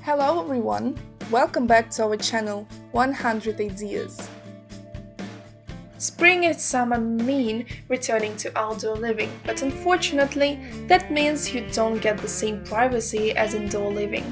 Hello everyone, welcome back to our channel 100 Ideas. Spring and summer mean returning to outdoor living, but unfortunately, that means you don't get the same privacy as indoor living.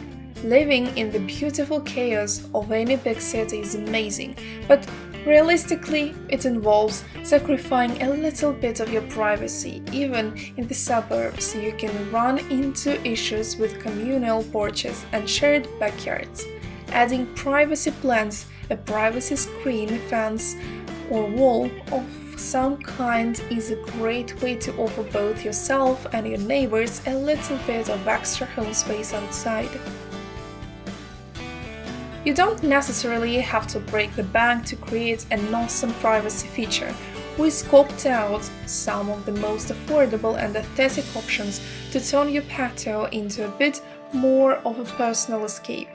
Living in the beautiful chaos of any big city is amazing, but realistically, it involves sacrificing a little bit of your privacy. Even in the suburbs, you can run into issues with communal porches and shared backyards. Adding privacy plans, a privacy screen, fence, or wall of some kind is a great way to offer both yourself and your neighbors a little bit of extra home space outside. You don't necessarily have to break the bank to create an awesome privacy feature. We scoped out some of the most affordable and aesthetic options to turn your patio into a bit more of a personal escape.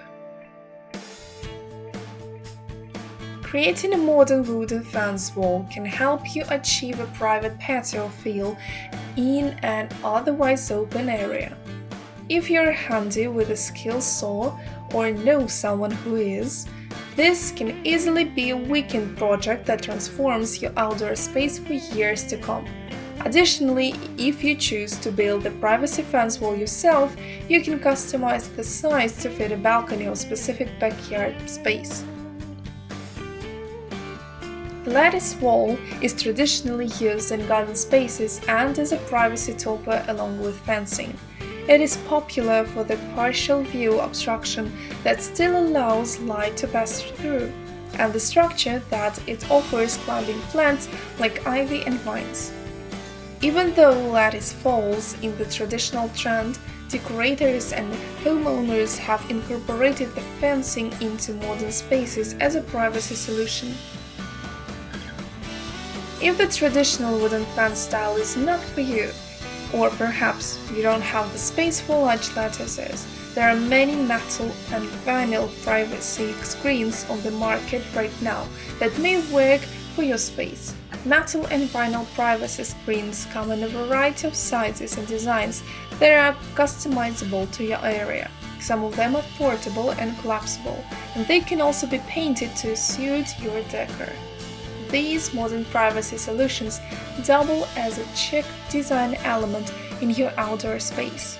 Creating a modern wooden fence wall can help you achieve a private patio feel in an otherwise open area. If you're handy with a skill saw or know someone who is, this can easily be a weekend project that transforms your outdoor space for years to come. Additionally, if you choose to build the privacy fence wall yourself, you can customize the size to fit a balcony or specific backyard space. The lattice wall is traditionally used in garden spaces and as a privacy topper along with fencing. It is popular for the partial view obstruction that still allows light to pass through, and the structure that it offers climbing plants like ivy and vines. Even though lattice falls in the traditional trend, decorators and homeowners have incorporated the fencing into modern spaces as a privacy solution. If the traditional wooden fence style is not for you, or perhaps you don't have the space for large lattices, there are many metal and vinyl privacy screens on the market right now that may work for your space. Metal and vinyl privacy screens come in a variety of sizes and designs that are customizable to your area. Some of them are portable and collapsible, and they can also be painted to suit your decor. These modern privacy solutions double as a chic design element in your outdoor space.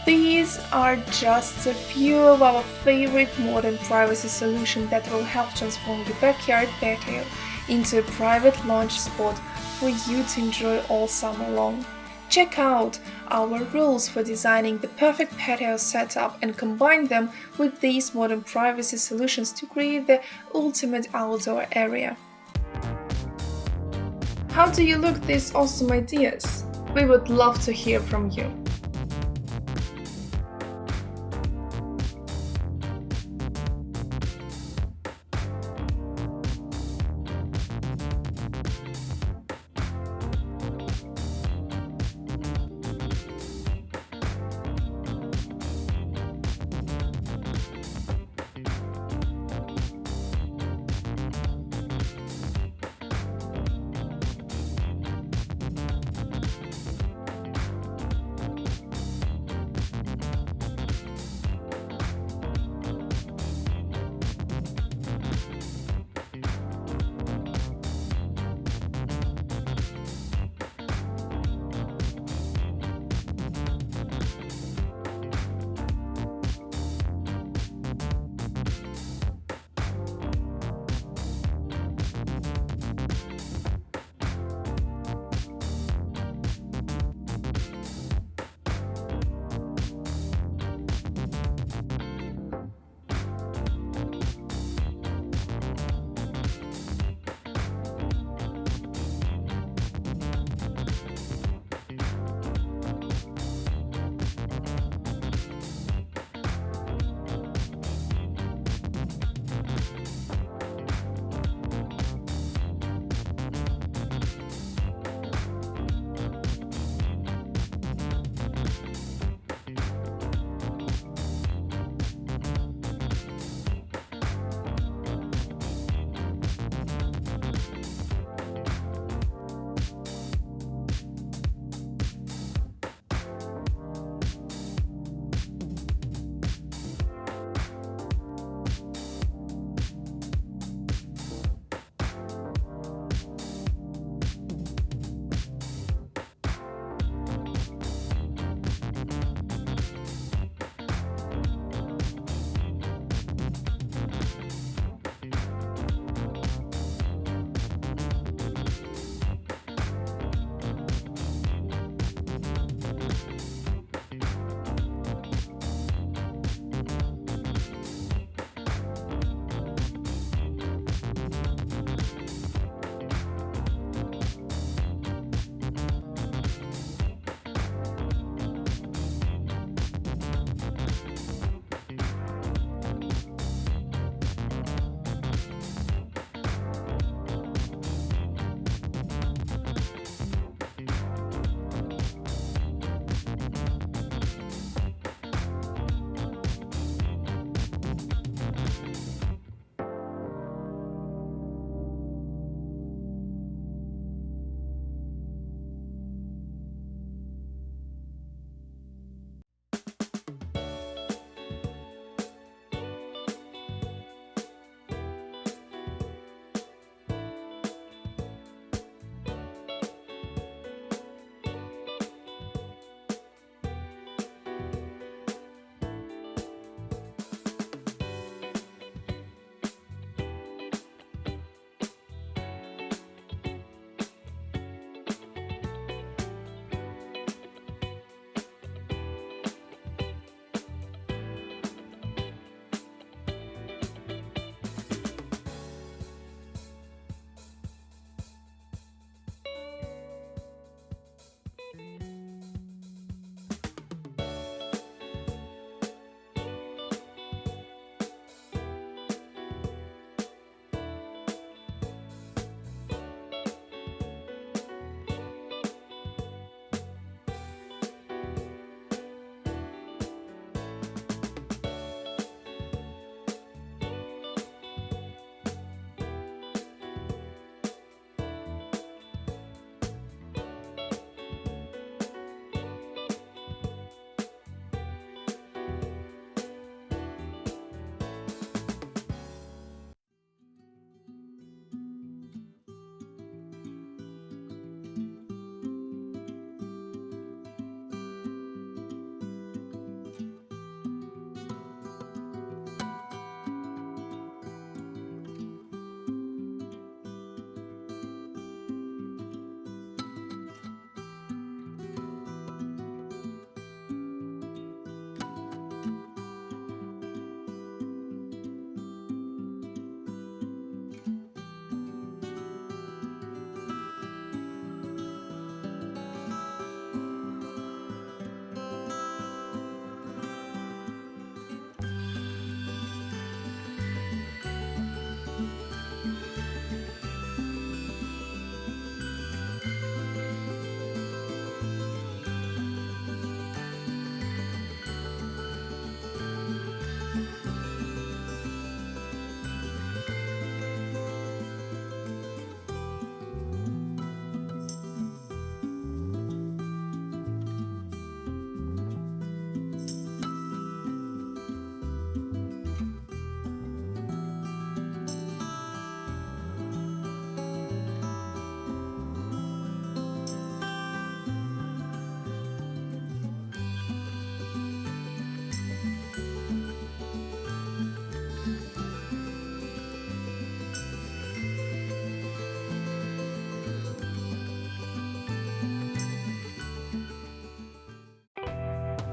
These are just a few of our favorite modern privacy solutions that will help transform your backyard patio into a private launch spot for you to enjoy all summer long. Check out our rules for designing the perfect patio setup and combine them with these modern privacy solutions to create the ultimate outdoor area. How do you look at these awesome ideas? We would love to hear from you.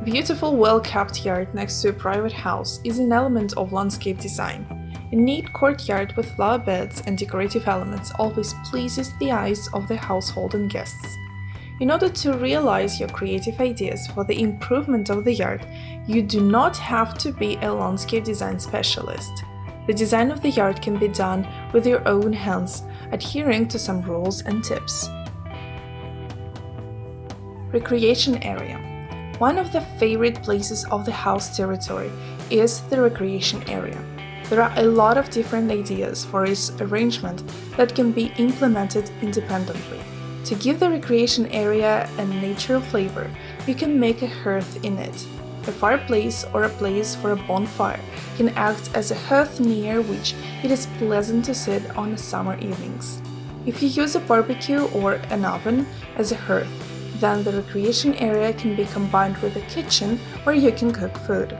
Beautiful, well-kept yard next to a private house is an element of landscape design. A neat courtyard with flower beds and decorative elements always pleases the eyes of the household and guests. In order to realize your creative ideas for the improvement of the yard, you do not have to be a landscape design specialist. The design of the yard can be done with your own hands, adhering to some rules and tips. Recreation area. One of the favorite places of the house territory is the recreation area. There are a lot of different ideas for its arrangement that can be implemented independently. To give the recreation area a natural flavor, you can make a hearth in it. A fireplace or a place for a bonfire can act as a hearth near which it is pleasant to sit on summer evenings. If you use a barbecue or an oven as a hearth, then the recreation area can be combined with a kitchen where you can cook food.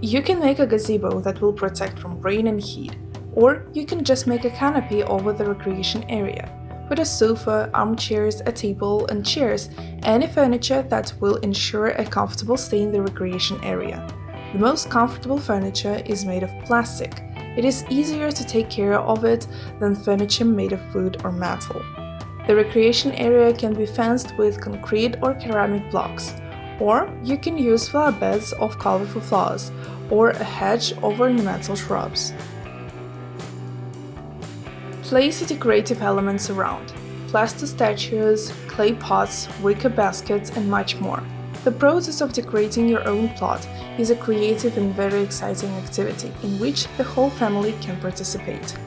You can make a gazebo that will protect from rain and heat, or you can just make a canopy over the recreation area. Put a sofa, armchairs, a table, and chairs, any furniture that will ensure a comfortable stay in the recreation area. The most comfortable furniture is made of plastic. It is easier to take care of it than furniture made of wood or metal. The recreation area can be fenced with concrete or ceramic blocks, or you can use flower beds of colorful flowers, or a hedge over ornamental shrubs. Place decorative elements around: plaster statues, clay pots, wicker baskets, and much more. The process of decorating your own plot is a creative and very exciting activity in which the whole family can participate.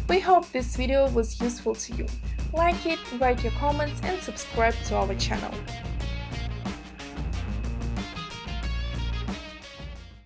We hope this video was useful to you. Like it, write your comments, and subscribe to our channel.